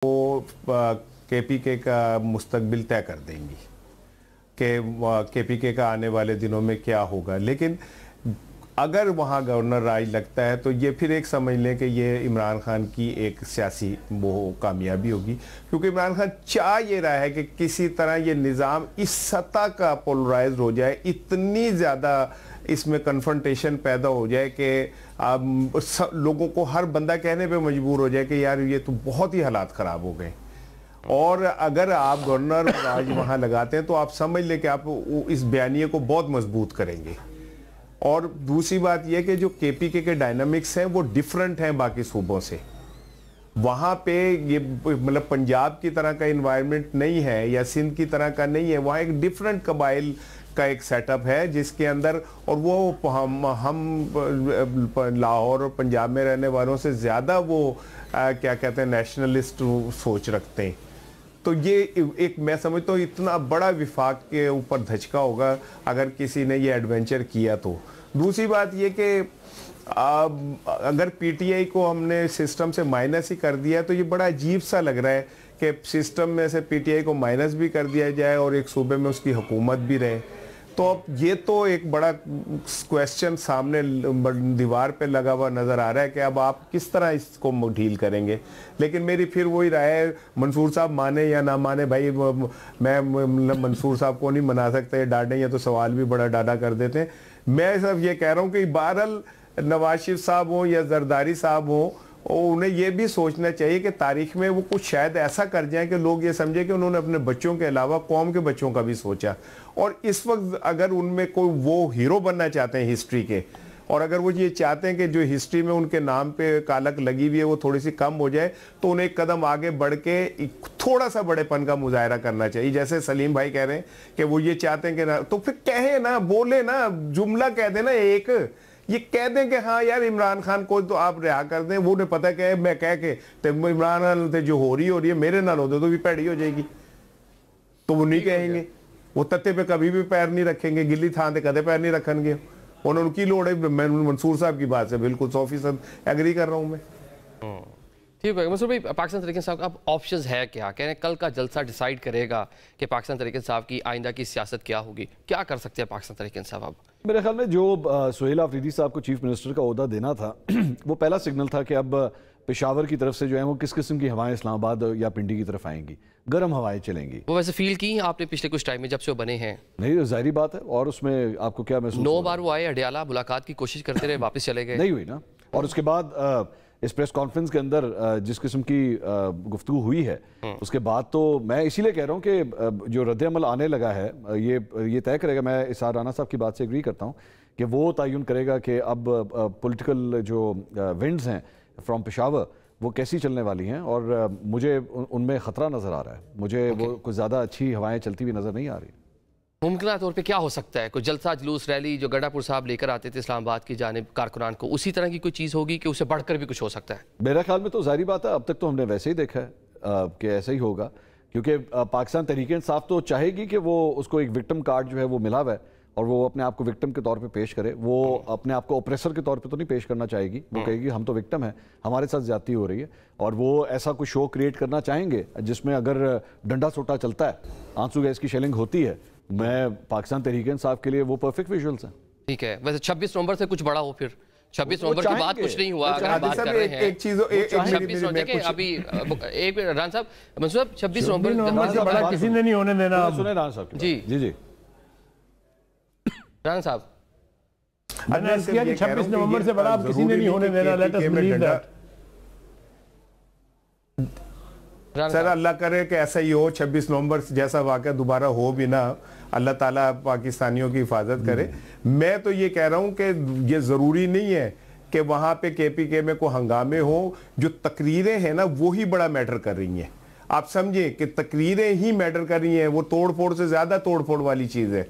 वो KPK का मुस्तकबिल तय कर देंगी कि KPK का आने वाले दिनों में क्या होगा। लेकिन अगर वहाँ गवर्नर राज लगता है तो ये फिर एक समझ लें कि ये इमरान खान की एक सियासी वो कामयाबी होगी, क्योंकि इमरान खान चाह ये रहा है कि किसी तरह ये निज़ाम इस सतह का पोलराइज हो जाए, इतनी ज़्यादा इसमें कन्फ्रंटेशन पैदा हो जाए कि लोगों को हर बंदा कहने पे मजबूर हो जाए कि यार ये तो बहुत ही हालात ख़राब हो गए। और अगर आप गवर्नर राज वहाँ लगाते हैं तो आप समझ लें कि आप इस बयानिए को बहुत मजबूत करेंगे। और दूसरी बात यह कि जो KPK के डायनामिक्स हैं वो डिफरेंट हैं बाकी सूबों से। वहाँ पे ये मतलब पंजाब की तरह का इन्वायरमेंट नहीं है या सिंध की तरह का नहीं है, वहाँ एक डिफरेंट कबाइल का एक सेटअप है जिसके अंदर, और वो हम लाहौर और पंजाब में रहने वालों से ज़्यादा वो क्या कहते हैं नेशनलिस्ट सोच रखते हैं। तो ये एक मैं समझता हूँ इतना बड़ा विफाक के ऊपर धचका होगा अगर किसी ने ये एडवेंचर किया तो। दूसरी बात ये कि अगर PTI को हमने सिस्टम से माइनस ही कर दिया तो ये बड़ा अजीब सा लग रहा है कि सिस्टम में से PTI को माइनस भी कर दिया जाए और एक सूबे में उसकी हुकूमत भी रहे। तो अब ये तो एक बड़ा क्वेश्चन सामने दीवार पे लगा हुआ नज़र आ रहा है कि अब आप किस तरह इसको डील करेंगे। लेकिन मेरी फिर वही राय है, मंसूर साहब माने या ना माने, भाई मैं मंसूर साहब को नहीं मना सकता, डांटें या तो सवाल भी बड़ा डाटा कर देते हैं। मैं सब ये कह रहा हूँ कि बहरहाल नवाज शरीफ साहब हो या जरदारी साहब हो, उन्हें ये भी सोचना चाहिए कि तारीख में वो कुछ शायद ऐसा कर जाएं कि लोग ये समझे कि उन्होंने अपने बच्चों के अलावा कौम के बच्चों का भी सोचा। और इस वक्त अगर उनमें कोई वो हीरो बनना चाहते हैं हिस्ट्री के, और अगर वो ये चाहते हैं कि जो हिस्ट्री में उनके नाम पे कालक लगी हुई है वो थोड़ी सी कम हो जाए, तो उन्हें एक कदम आगे बढ़ के थोड़ा सा बड़ेपन का मुजाहरा करना चाहिए। जैसे सलीम भाई कह रहे हैं कि वो ये चाहते हैं कि ना, तो फिर कहे ना, बोले ना, जुमला कह देना एक, ये कह दें कि हाँ यार इमरान खान को तो आप रिहा कर दें। वो ने पता क्या है, मैं कह के तो इमरान खान जो हो रही है मेरे नाल होते तो भी पैड़ी हो जाएगी, तो वो नहीं कहेंगे। वो तत्ते पे कभी भी पैर नहीं रखेंगे, गिल्ली थान पे कदे पैर नहीं रखेंगे। उनकी लोड़ है। मैं मंसूर साहब की बात से बिल्कुल 100% एग्री कर रहा हूँ मैं। ठीक है मंसूर भाई, पाकिस्तान तहरीक इंसाफ का अब ऑप्शंस है क्या? कह रहे हैं कल का जलसा डिसाइड करेगा कि पाकिस्तान तहरीक इंसाफ की आइंदा की सियासत क्या होगी। क्या कर सकते हैं पाकिस्तान तहरीक इंसाफ अब? मेरे ख्याल में जो सुहेल आफरीदी साहब को चीफ मिनिस्टर का ओहदा देना था वो पहला सिग्नल था कि अब पेशावर की तरफ से जो है वो किस किस्म की हवाएं इस्लामाबाद या पिंडी की तरफ आएंगी, गर्म हवाएं चलेंगी। वो वैसे फील की आपने पिछले कुछ टाइम में जब से वो बने हैं? नहीं, जाहिर बात है। और उसमें आपको क्या महसूस? 9 बार वो आए, अडियाला मुलाकात की कोशिश करते रहे, वापस चले गए, नहीं हुई ना। और उसके बाद इस प्रेस कॉन्फ्रेंस के अंदर जिस किस्म की गुफ्तगू हुई है उसके बाद तो मैं इसीलिए कह रहा हूँ कि जो रद्द-ए-अमल आने लगा है ये तय करेगा। मैं इसार राना साहब की बात से एग्री करता हूँ कि वो तयन करेगा कि अब पॉलिटिकल जो विंड्स हैं फ्रॉम पेशावर वो कैसी चलने वाली हैं। और मुझे उनमें ख़तरा नज़र आ रहा है। मुझे वो कुछ ज़्यादा अच्छी हवाएं चलती हुई नज़र नहीं आ रही। मुमकिन तौर पे क्या हो सकता है? कोई जलसा जुलूस रैली जो गड्ढापुर साहब लेकर आते थे इस्लामाबाद की जानिब कारकुनान को, उसी तरह की कोई चीज़ होगी कि उससे बढ़कर भी कुछ हो सकता है? मेरा ख्याल में तो जाहिर बात है, अब तक तो हमने वैसे ही देखा है कि ऐसा ही होगा। क्योंकि पाकिस्तान तहरीक इंसाफ तो चाहेगी कि वो उसको एक विक्टिम कार्ड जो है वो मिला हुआ है और वो अपने आप को विक्टिम के तौर पे पेश करे। वो अपने आप को ऑपरेसर के तौर पे तो नहीं पेश करना चाहेगी। वो कहेगी हम तो विक्टिम हैं, हमारे साथ ज्यादती हो रही है। और वो ऐसा कुछ शो क्रिएट करना चाहेंगे जिसमें अगर डंडा सोटा चलता है, आंसू गैस की शेलिंग होती है, मैं पाकिस्तान तहरीक इंसाफ के लिए वो परफेक्ट विजुअल्स हैं। ठीक है। वैसे 26 नवंबर से कुछ बड़ा हो, फिर 26 नवंबर के बाद कुछ नहीं हुआ। अगर बात कर रहे हैं एक चीज 26 नवंबर अभी एक रान साहब, मंसूर साहब 26 नवंबर से बड़ा किसी ने नहीं होने देना। सुने रान साहब जी जी जी रान साहब, मैंने किया कि 26 नवंबर से बड़ा किसी ने नहीं होने देना। Let us believe that. Sir अल्लाह करे कि ऐसा ही हो, 26 नवंबर जैसा वाक़या दोबारा हो भी ना, अल्लाह ताला पाकिस्तानियों की हिफाजत करे। मैं तो ये कह रहा हूँ कि ये ज़रूरी नहीं है कि वहाँ पे KPK में कोई हंगामे हो। जो तकरीरें हैं ना वही बड़ा मैटर कर रही हैं। आप समझें कि तकरीरें ही मैटर कर रही हैं, वो तोड़ फोड़ से ज़्यादा तोड़ फोड़ वाली चीज़ है।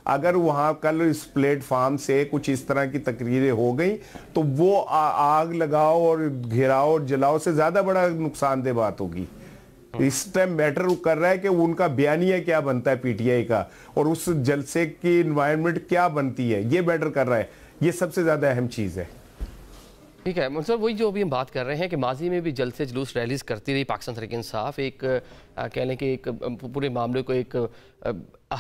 अगर वहाँ कल इस प्लेटफार्म से कुछ इस तरह की तकरीरें हो गई तो वो आग लगाओ और घेराओ और जलाओ से ज़्यादा बड़ा नुकसानदेह बात होगी। इस टाइम मैटर कर रहा है कि उनका बयानिया क्या बनता है PTI का, और उस जलसे की इन्वायरमेंट क्या बनती है, ये मैटर कर रहा है। ये सबसे ज्यादा अहम चीज है। ٹھیک ہے منصور، وہی جو ابھی ہم بات کر رہے ہیں کہ ماضی میں بھی جلسے جلوس ریلیز کرتی رہی پاکستان تحریک انصاف، ایک کہہ لیں کہ ایک پورے معاملے کو ایک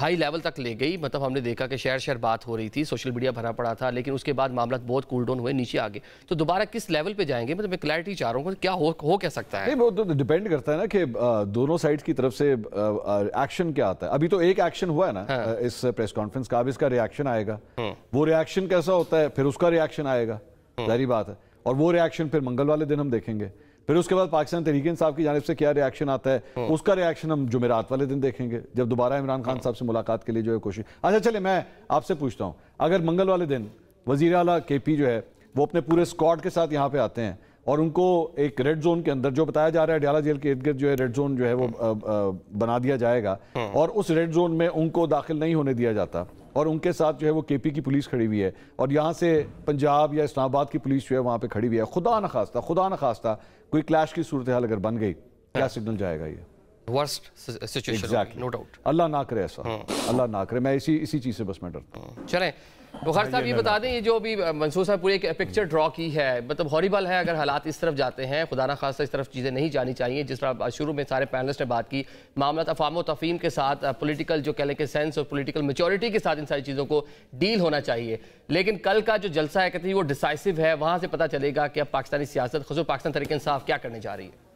ہائی لیول تک لے گئی. مطلب ہم نے دیکھا کہ شہر شہر بات ہو رہی تھی، سوشل میڈیا بھرا پڑا تھا، لیکن اس کے بعد معاملات بہت کول ڈاؤن ہوئے، نیچے آگے. تو دوبارہ کس لیول پہ جائیں گے؟ مطلب میں کلیئرٹی چاہ رہا ہوں کہ کیا ہو کیا سکتا ہے. نہیں وہ تو ڈیپینڈ کرتا ہے نا کہ دونوں سائڈز کی طرف سے ایکشن کیا آتا ہے. ابھی تو ایک ایکشن ہوا ہے نا اس پریس کانفرنس کا، اب اس کا ریاکشن آئے گا. وہ ریاکشن کیسا ہوتا ہے، پھر اس کا ریاکشن آئے گا، ظاہری بات ہے. اور وہ ریاکشن پھر منگل والے دن ہم دیکھیں گے. پھر اس کے بعد پاکستان تحریک انصاف کی جانب سے کیا ریاکشن آتا ہے، اس کا ریاکشن ہم جمعرات والے دن دیکھیں گے، جب دوبارہ عمران خان صاحب سے ملاقات کے لیے جو ہے کوشش. اچھا چلے میں آپ سے پوچھتا ہوں، اگر منگل والے دن وزیر اعلیٰ کے پی جو ہے وہ اپنے پورے اسکواڈ کے ساتھ یہاں پہ آتے ہیں اور ان کو ایک ریڈ زون کے اندر، جو بتایا جا رہا ہے ڈیالہ جیل کے ارد گرد جو ہے ریڈ زون جو ہے وہ بنا دیا جائے گا، اور اس ریڈ زون میں ان کو داخل نہیں ہونے دیا جاتا، اور ان کے ساتھ جو ہے وہ کے پی کی پولیس کھڑی ہوئی ہے، اور یہاں سے پنجاب یا اسلام آباد کی پولیس جو ہے وہاں پہ کھڑی ہوئی ہے، خدا نخواستہ کوئی کلیش کی صورتحال اگر بن گئی، کیا سگنل جائے گا؟ یہ ورسٹ سچویشن، نو ڈاؤٹ. اللہ نہ کرے ایسا، اللہ نہ کرے. میں اسی چیز سے بس میں ڈرتا ہوں. چلیں بخاری صاحب یہ بتا دیں، یہ جو ابھی منصور صاحب پوری ایک پکچر ڈرا کی ہے، مطلب ہاریبل ہے اگر حالات اس طرف جاتے ہیں. خدا نہ خواستہ اس طرف چیزیں نہیں جانی چاہیے. جس طرح شروع میں سارے پینلسٹ نے بات کی، معاملات افہام و تفہیم کے ساتھ، پولیٹیکل جو کہہ لیں کہ سینس اور پولیٹیکل میچورٹی کے ساتھ ان ساری چیزوں کو ڈیل ہونا چاہیے. لیکن کل کا جو جلسہ ہے کہتے ہیں وہ ڈیسائسو ہے، وہاں سے پتہ چلے گا کہ اب پاکستانی سیاست، خصوصاً پاکستان تحریک انصاف کیا کرنے جا رہی ہے.